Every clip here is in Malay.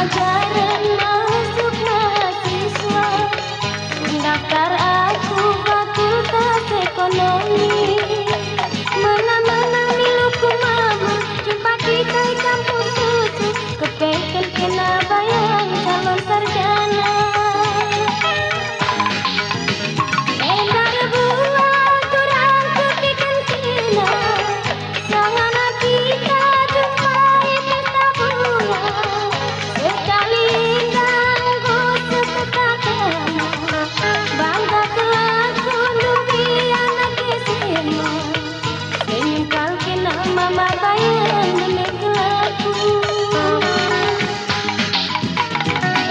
pelajaran masuk mahasiswa, mendaftar aku fakultas ekonomi. Mana-mana miluku mabur, jumpa kita di kampus susu, kepengen kena bayang calon sarjana. Edar buah turang kepikan Cina, sangana kita jumpai pesta bunga, sekali ganggu sepetakana, bangga kelaku dupi anak SMA, senyum kau kena mama bayang menegelaku.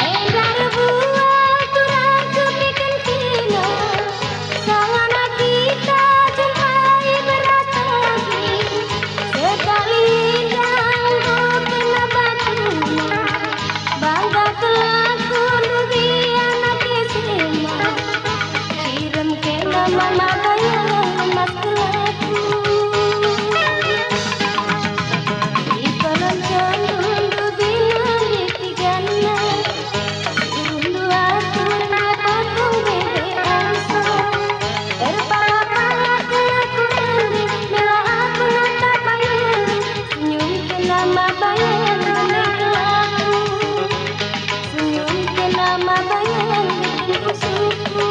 Edar buah turang kepikan Cina, sangana kita jumpai berat lagi, sekali ganggu kena batunya, bangga kelaku dupi anak SMA, kirim kena mama bayang emas kelaku. Di peloncan undu bilang di tigana, undu aku nepotong bebe angsa, terpala-pala kelaku beri, bela aku nata bayang, senyum kena ma bayang menegelaku, senyum kena ma bayang bikin kusuku.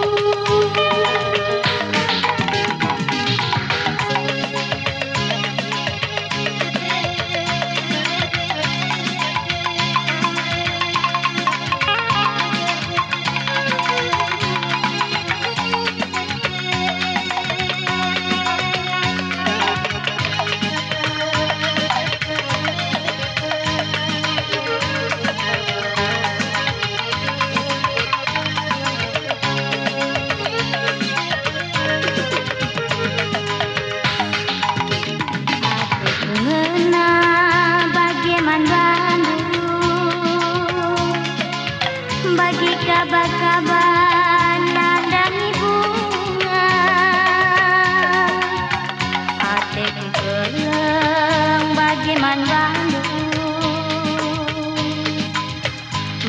Mengena bagaimana Bandung, bagi kabar-kabar nandangi bunga, hatiku keleng bagaimana Bandung,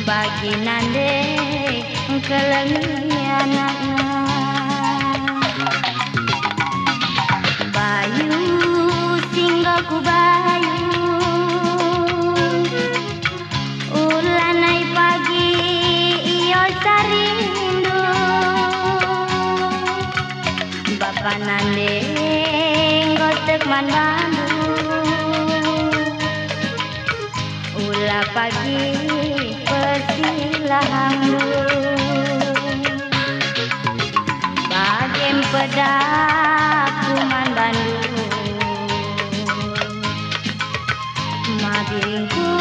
bagi nande kelengi anaknya. Bayu singgalku bayu, ulanai pagi iyo sarindu, bapak nande ngotek man Bandung, ulah pagi persilahangdu, bagem pedak kuman Bandung, madiringku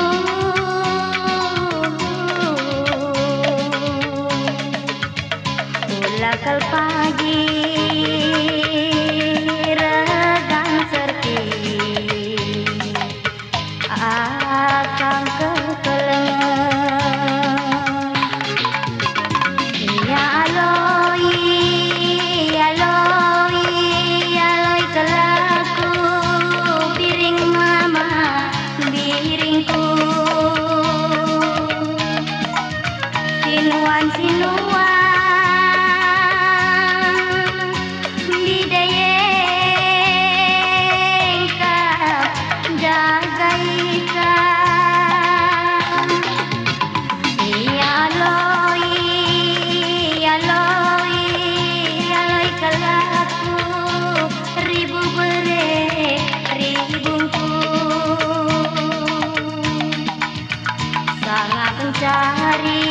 ulakal pagi regang serti akan kekelengan. Ya aloi, aloi, aloi kelaku piring mama biringku, sinuan bidayeng kap jagaikan. Ya aloi, aloi, aloi kelaku ribu bere ribungku, sangat mencari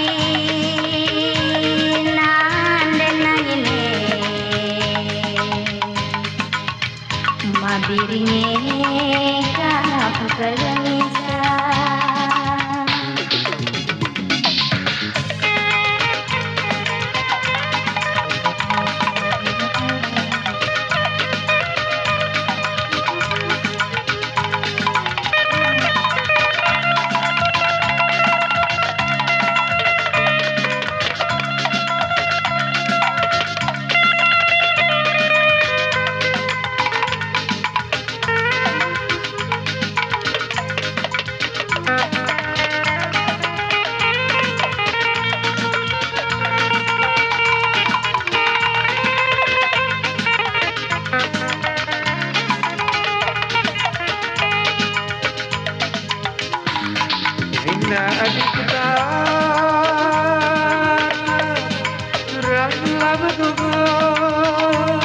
nandena ini, mabiringe kap kelengisan. indah adik putar teranglah bergugah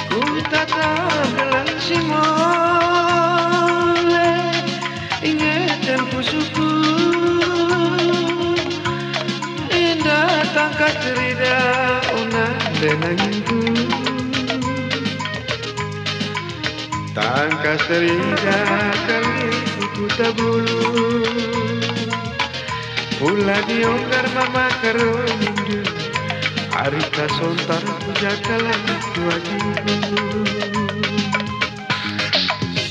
ku tatap dalam simole ingatan pusuku indah tangkas terida unang denangku tangkas terida kali kuku tabulu pula diongkar mama karo minggu harita sontar pujakalan tuajiku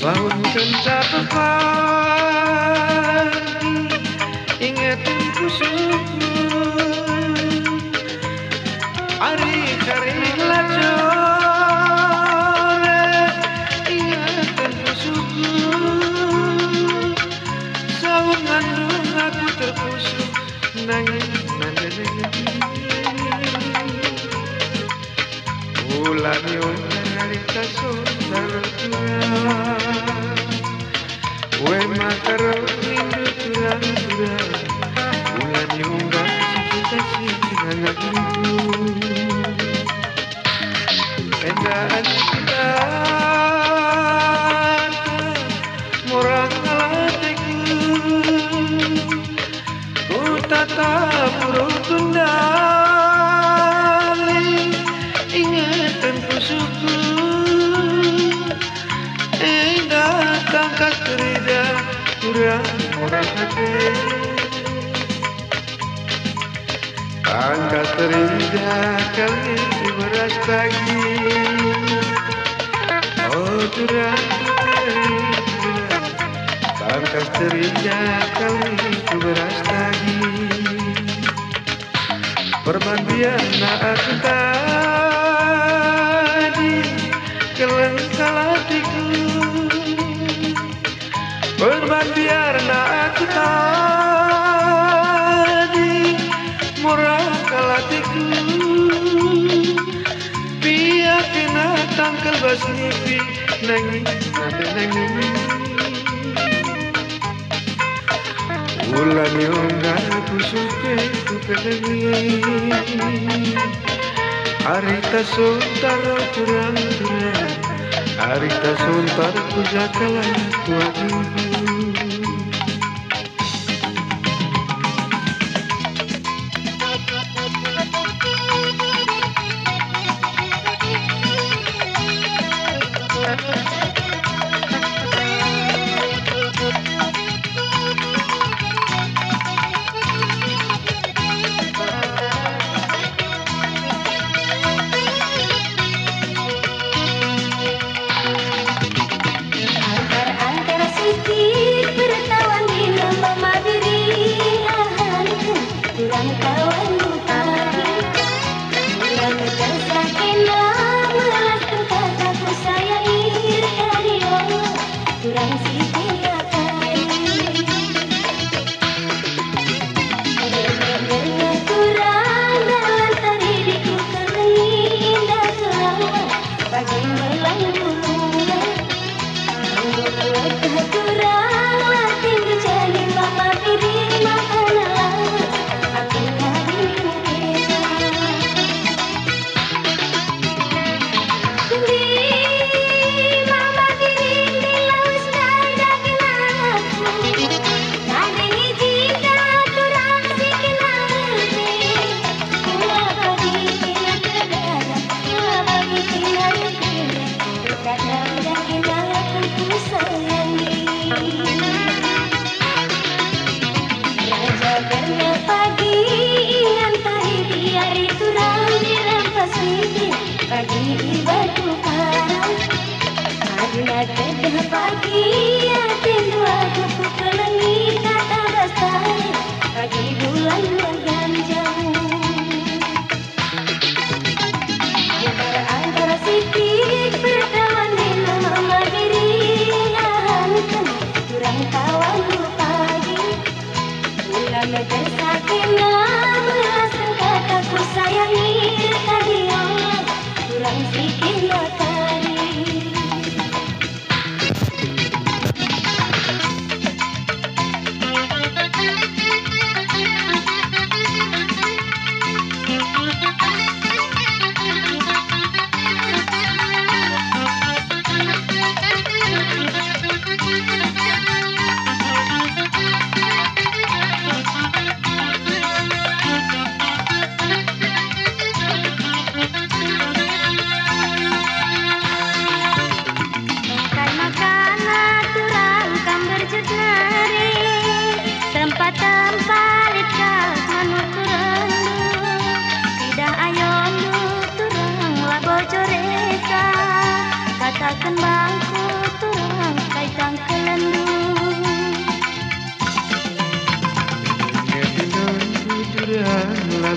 sahun kencapa pagi ingetin pusuku hari kari lacore ingetin pusuku sahun ngandung aku terpusuk nangis bulan yang harita sontar we makaro rindu turang-turang bulan yang gak kasih hangatku endaan kita murang hatiku ku tatap burung tundali ingatan pusuku indah tangkas terida kurang hati tangkas terida kali beras lagi oh curang tangkas terida kali beras lagi permandian aku tadi kelengkal hatiku berban biarna aku tadi murah kalatiku biar kena tangkal basnipi nangis nanti nangis bulan yang gak aku suka ku kenangi harita sontar turang-turang harita sontar pujakalan tuajiku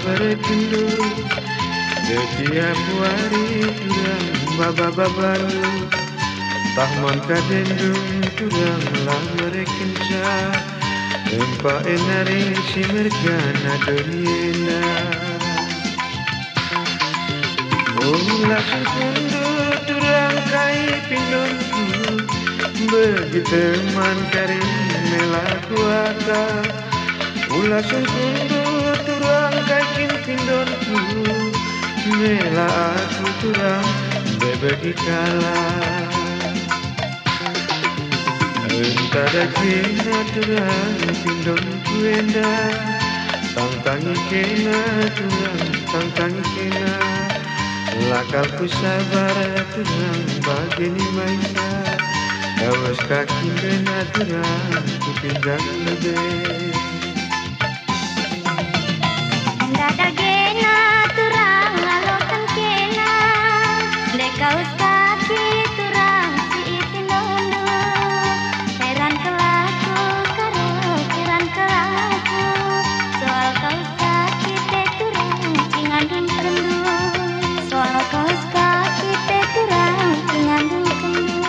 berekendu setiap hari turang baba-babalu tahmon kadendung turang lah merekenca empa enari si mergana doniena ulah sukundu turang kai pindonku begitu man karim melaku aka ulah sukundu turang kai pindonku mela aku turang bebegi kala entada kena turang pindonku enda tangtangi kena turang tangtangi kena lakalku sabar turang bagini maisa kawas kaki bena turang ku pinjang lebih Dada gena turang ngalokan kena dekaus kaki turang si ipindondo heran kelaku karo heran kelaku soal kaus kaki te turang ngandung kendu soal kaus kaki te turang ngandung kendu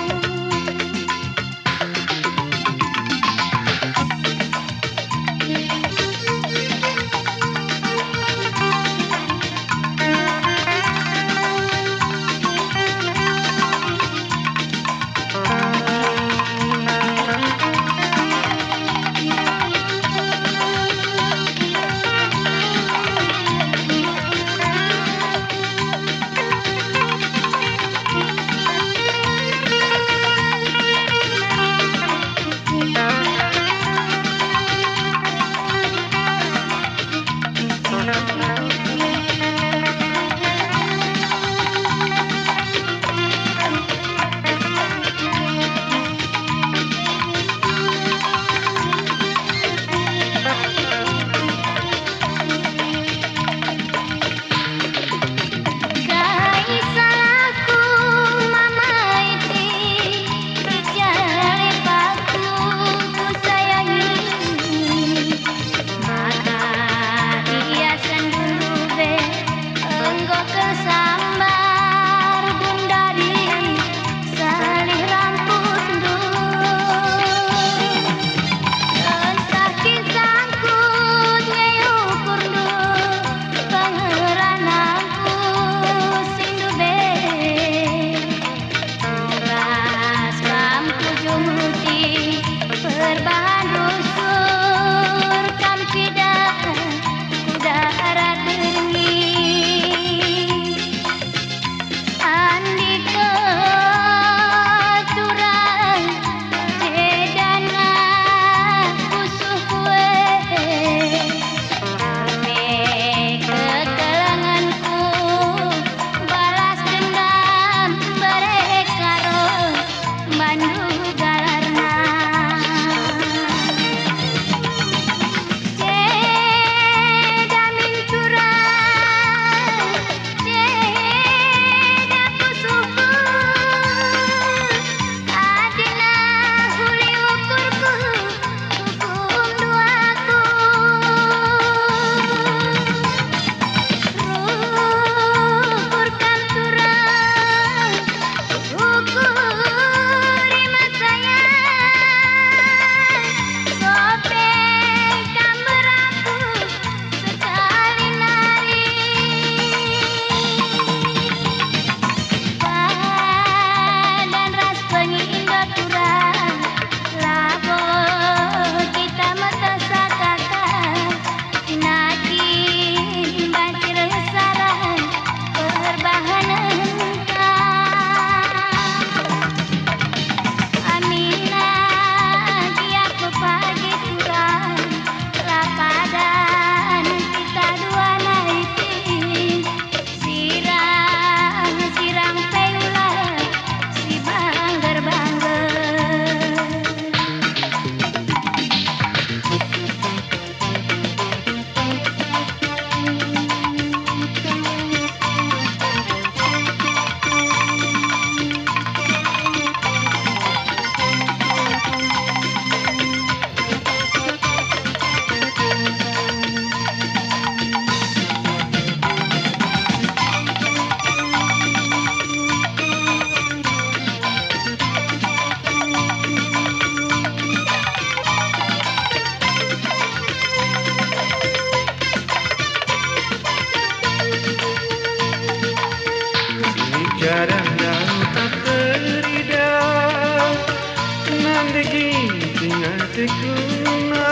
tekuna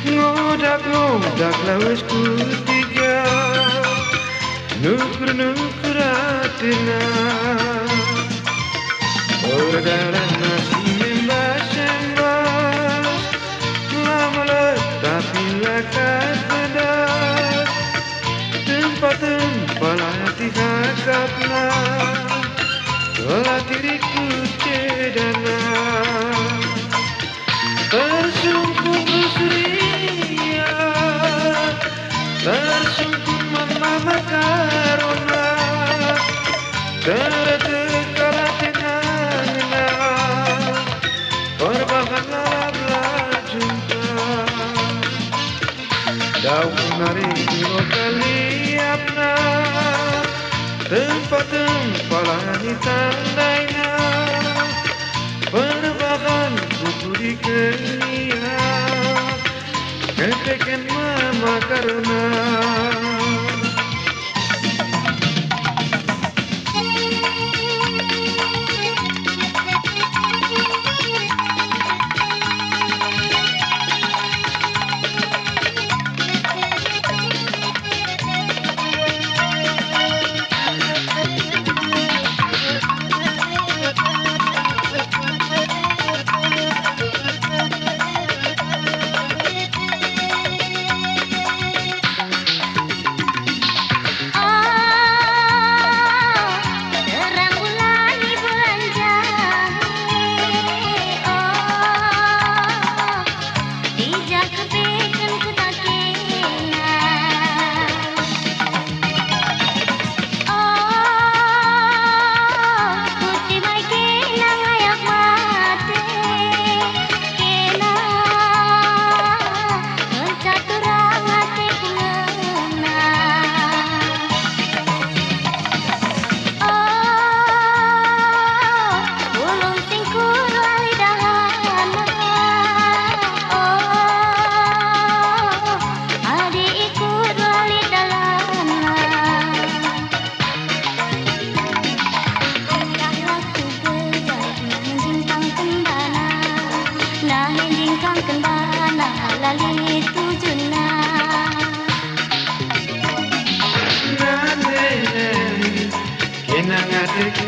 ngodak lawes kutiga nukur atina Ordaran nasi membas lama tapi lakat bedas tempat latih hakapna latiriku cedana tersungkur berseria tersungkur mama makarona tertekala tenangna perbahanlah belah jumpa daun nari kiro kaliapna tempat tandainya perbahan buku di kenia ketekan mama karena lali tujuna nane kenang ateku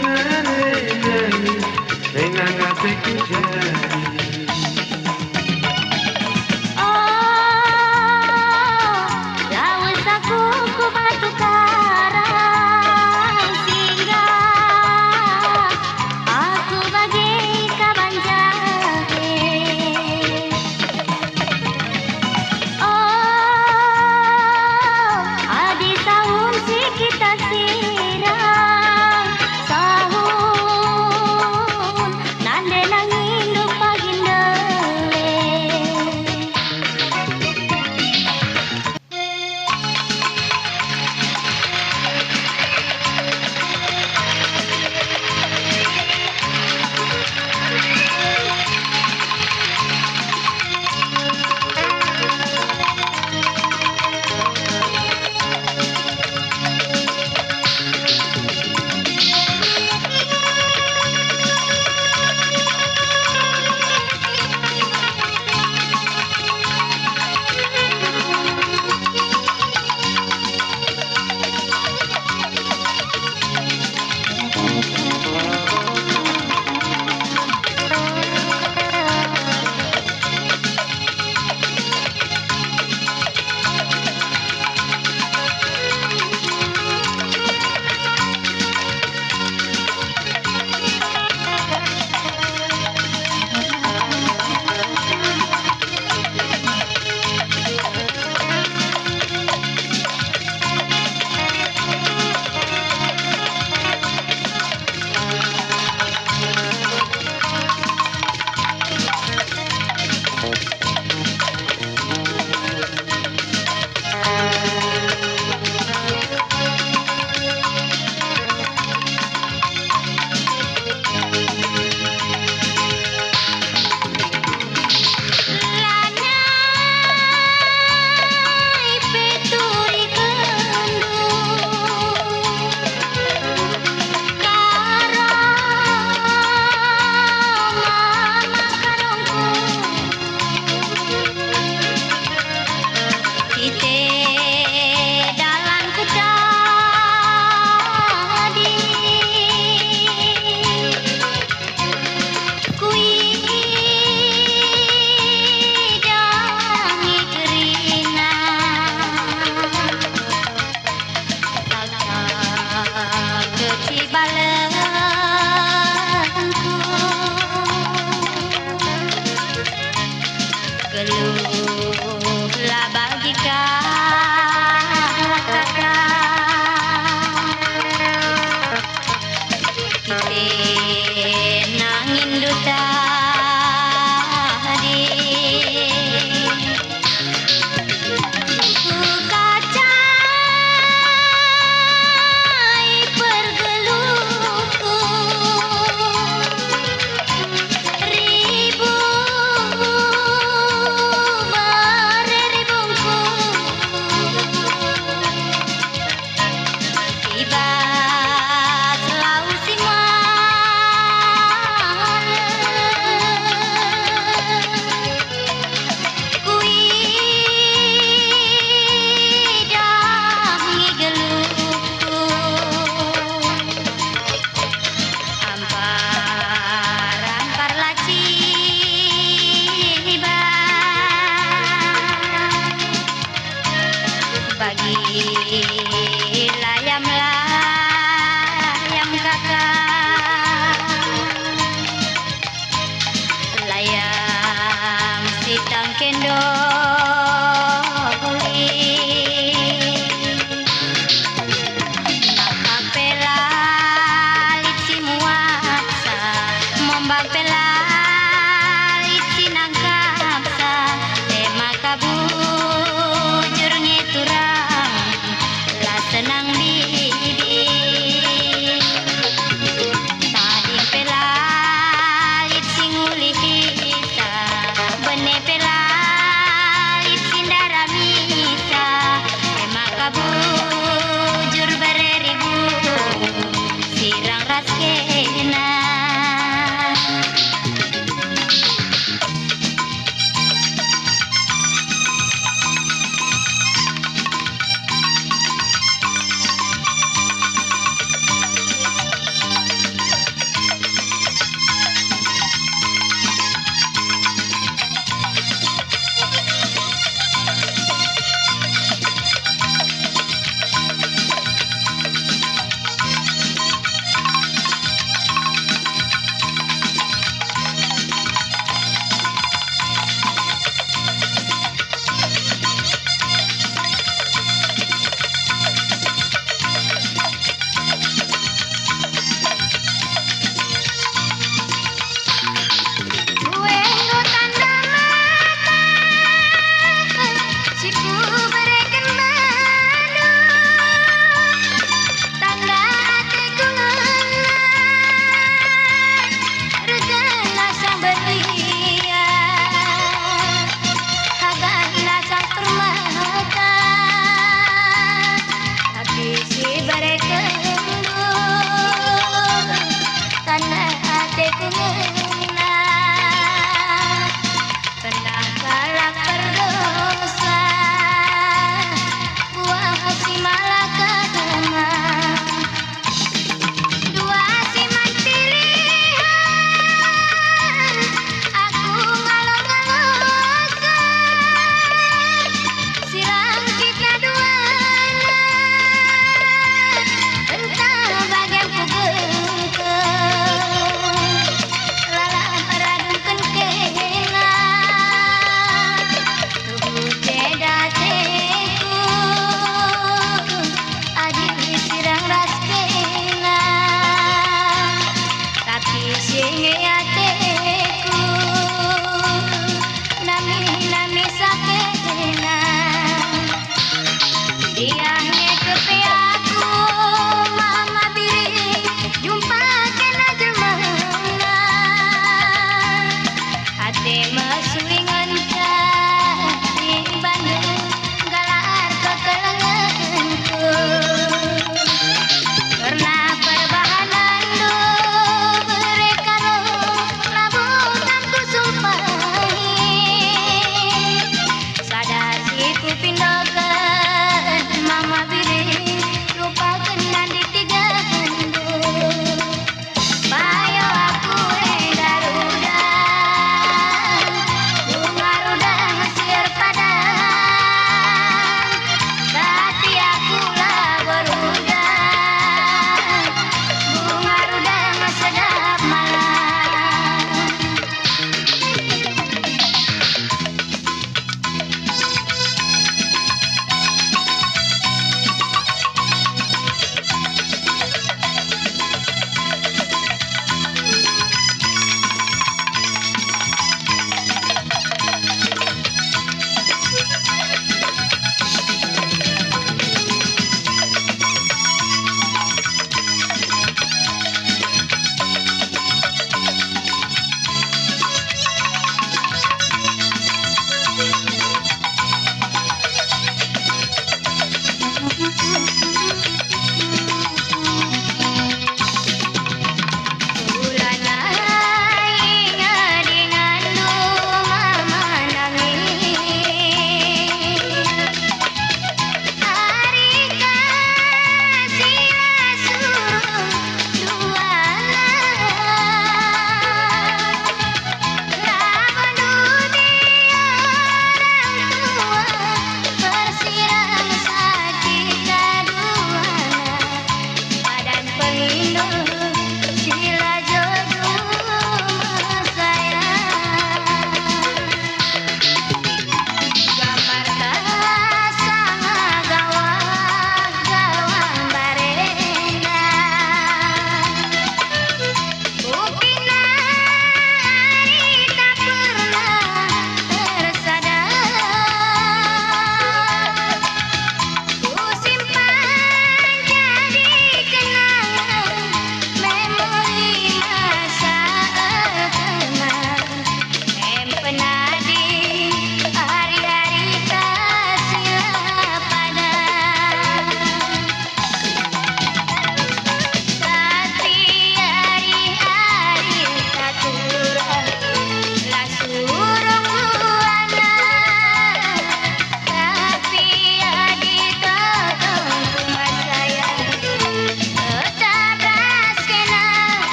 nane kenang ateku jadi Geluhlah bagi kakak, kita nangin duta di kacai pergeluhku ribu berribungku tiba selalu kuidangi geluhku amparan parlaci bagi layam kakak layam sitang kendo nakak pelalit si muaksa mombak pelalit si nangkapsa tema kabujur ngiturang lah senang bibi tadi pelalit si nguli kita bene pelalit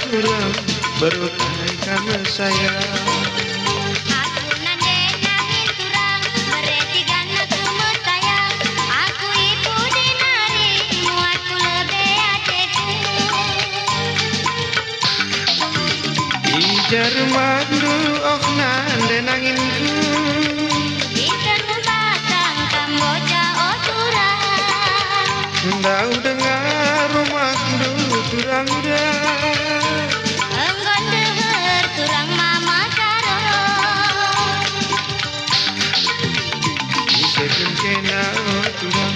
orang berutai karena sayang. Aku nande nangin turang, beretigan aku mesayang. Aku ibu dinari, muatku lebih ateku. Ijar mandu ok nande nanginku. Ikan batang Kamboja oturang. Ndau dengar rumah du turang dah. Enggon deher turang mama karo. Isekin kena turang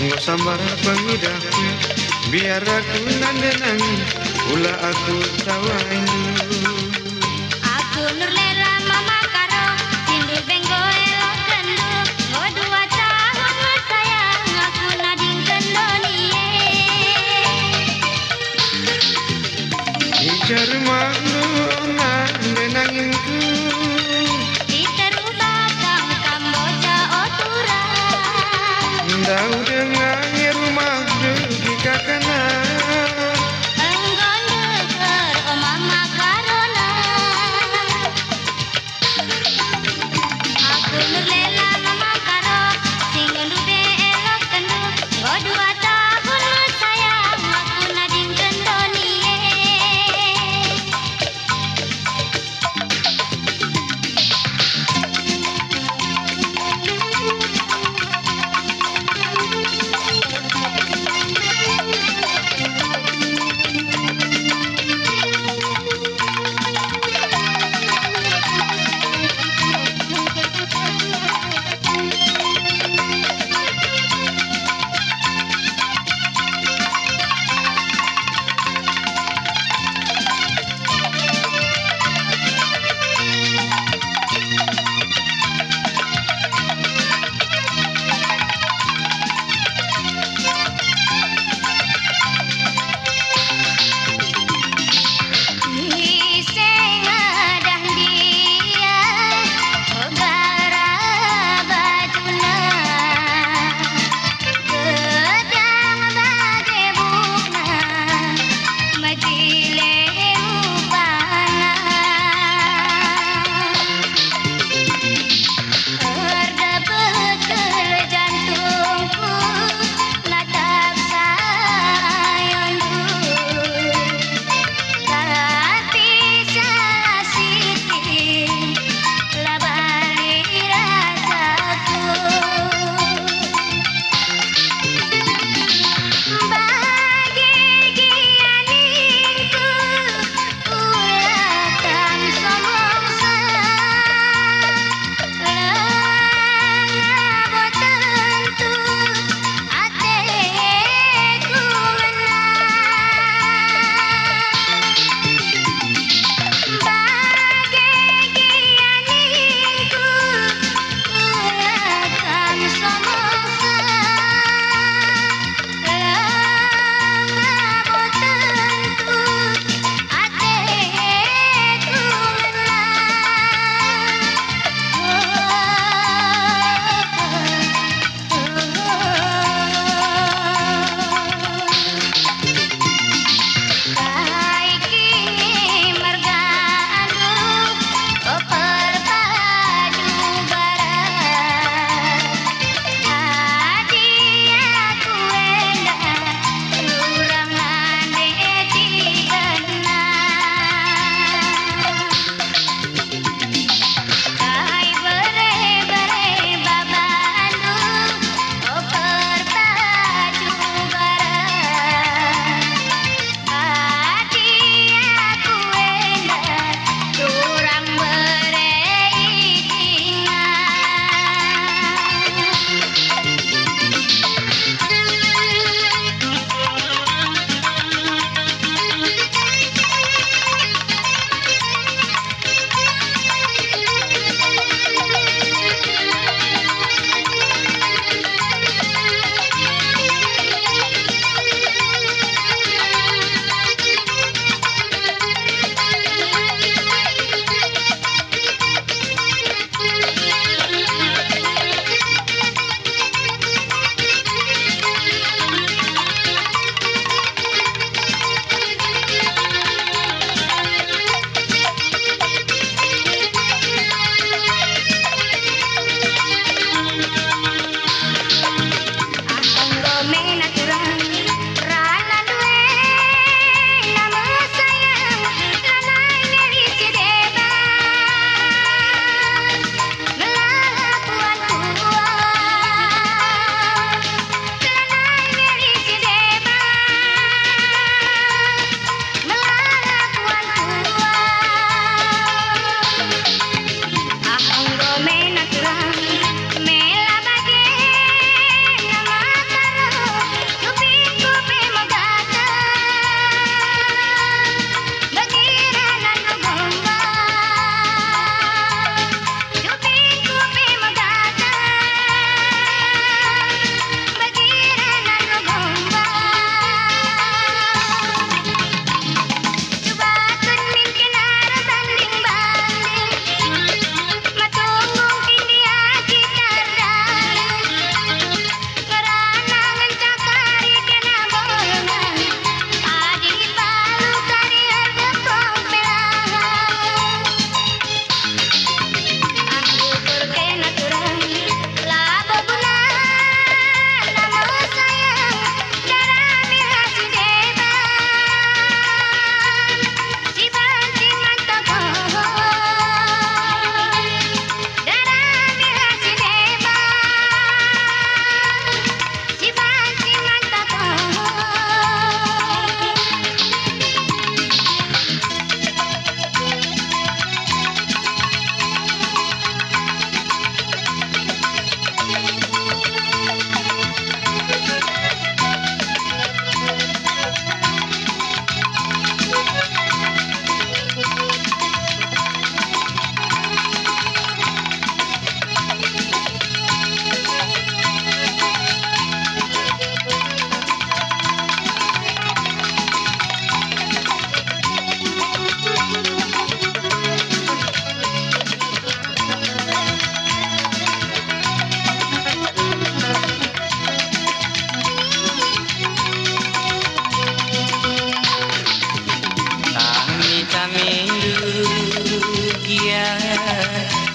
ngok sambar pengidapnya. Biar aku nande nangin, ulah aku tawain. Aku nurlela mama karo, sindu benggo elok kendu. Ngo 2 tahun bersayang, aku nading kendonie. Ijar mandu nande nanginku. Diteru batang Kamboja oturang. Ndau dengar rumah du di kakana. Enggon deher o mama karo.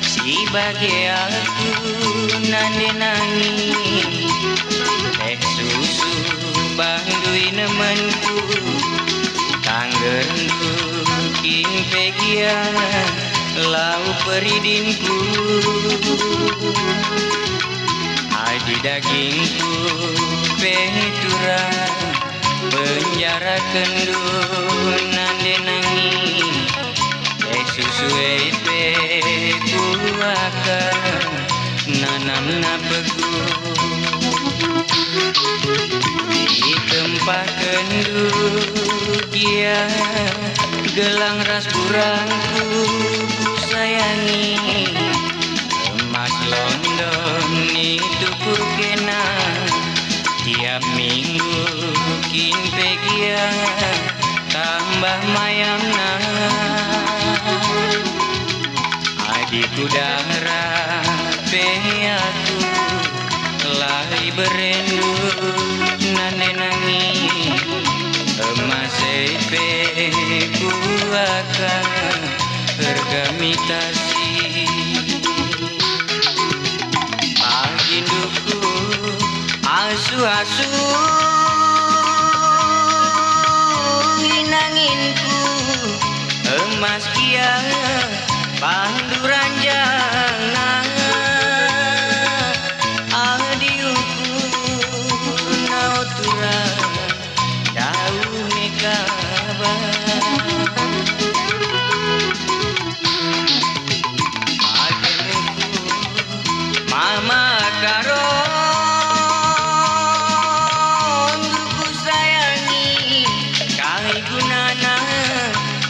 si bage aku nande nangis teh susu bandui nemenku tanggerku kin pegia lau peridinku adi dagingku petura penjara kendu nande nangis susu epe kuaka nanam napegu di tempat kendu dia gelang ras burangku sayangi emas London itu kena tiap minggu kin pegia tambah mayamna adikku darah aku lari berendu nane nangis emas sepe ku akan bergamitasi paginduku asu-asu nanginku emas kia panduran jangan adiuku nautura daun kabar agemuku mama karon ku sayangi kai gunana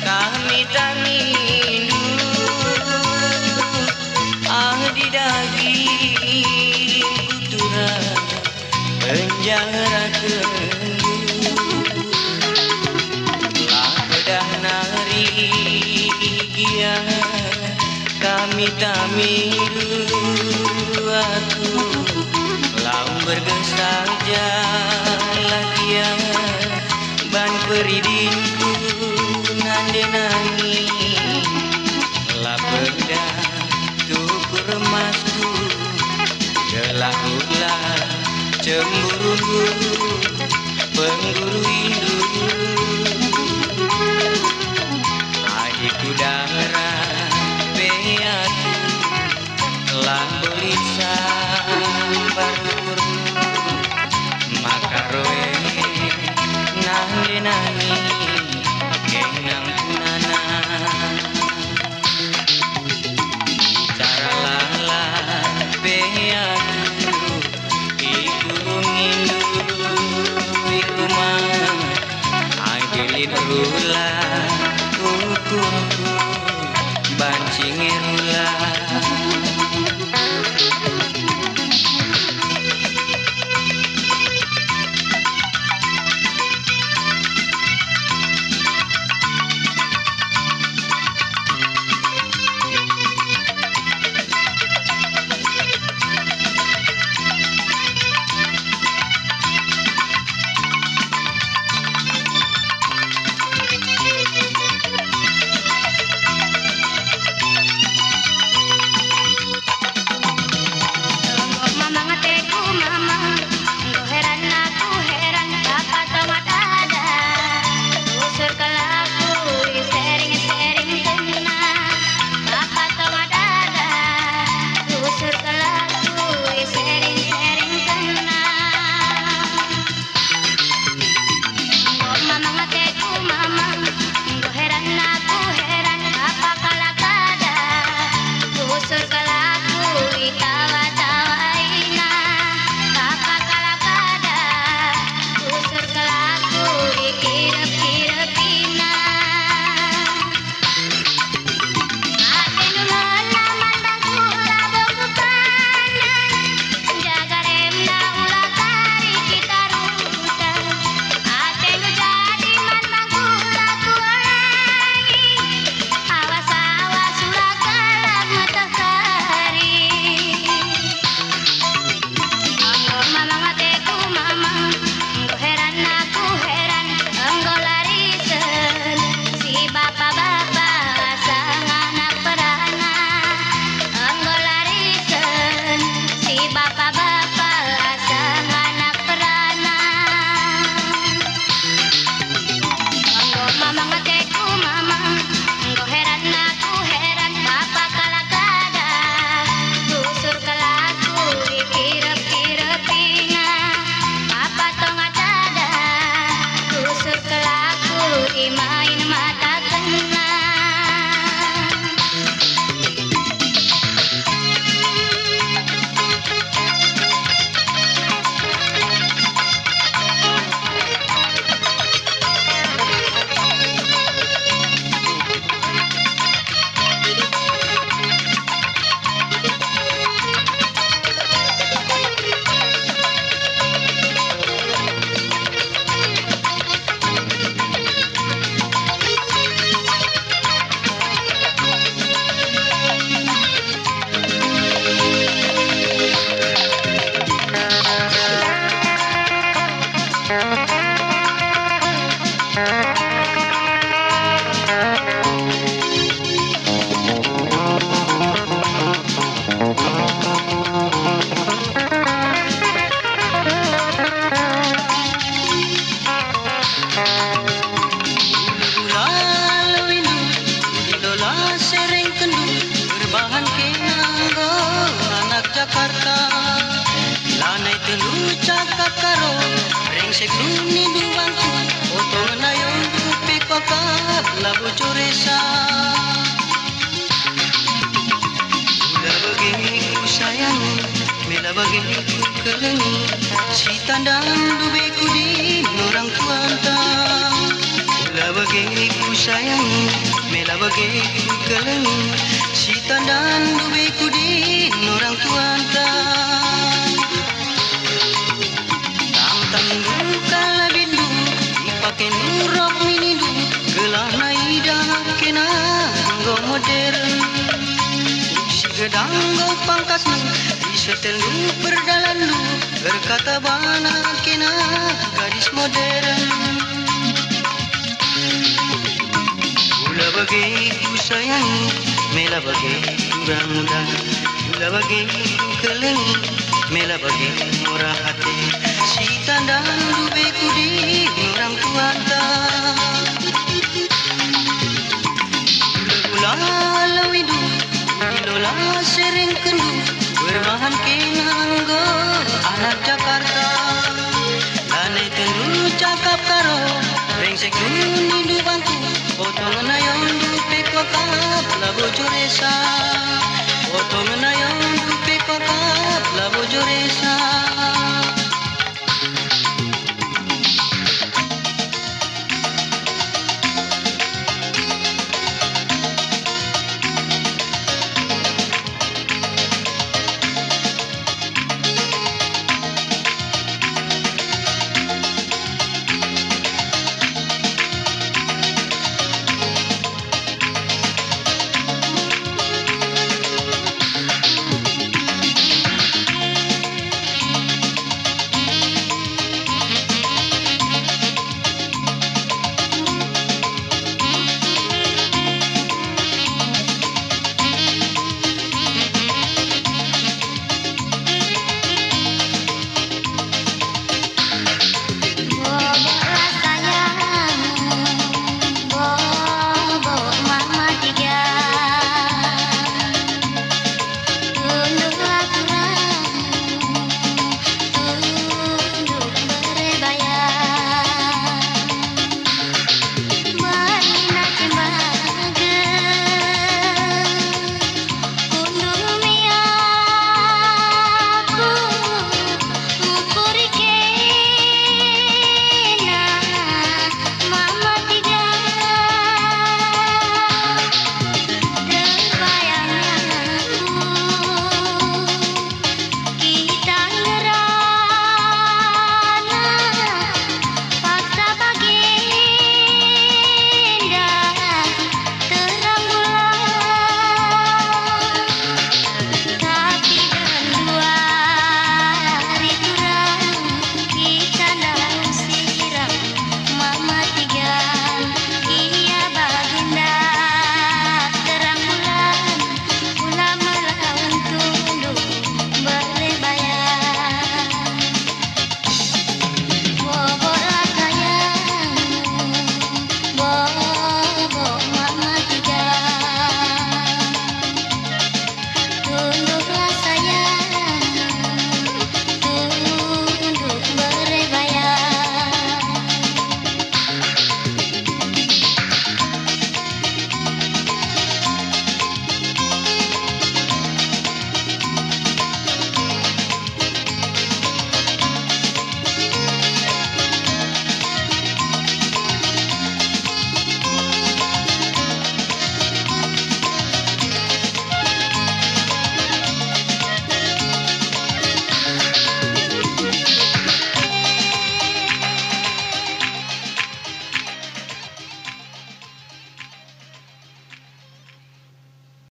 kami tamindu di daging kutura penjara kendu ladah nari gia kami tamindu aku lau bergesah jalakian ban peridinku nande nangis lapeda tukur emasku gelah-ulah cemburu pengguru indu adikku darah aku telah beli sambar makaroe nande nangis kenang punana rula kuku bancing rula coresa. Ula bagiku sayang, mela bagiku kelengi, si tandang dubeku di orang tuanta. Ula bagiku sayang, mela bagiku kelengi, si tandang dubeku di orang tuanta. Tang kala bindu, dipakai nurok minindu, gelah naida kena go modern. Si gedang go pangkas nu, disetel nu perdalan nu, berkata bana kena gadis modern. Ula bagiku sayang, mela bagiku muda, ula bagiku kelengi, mela bagiku murah hati, si tandang dubeku di orang tuanta. Ula lawidu, ilola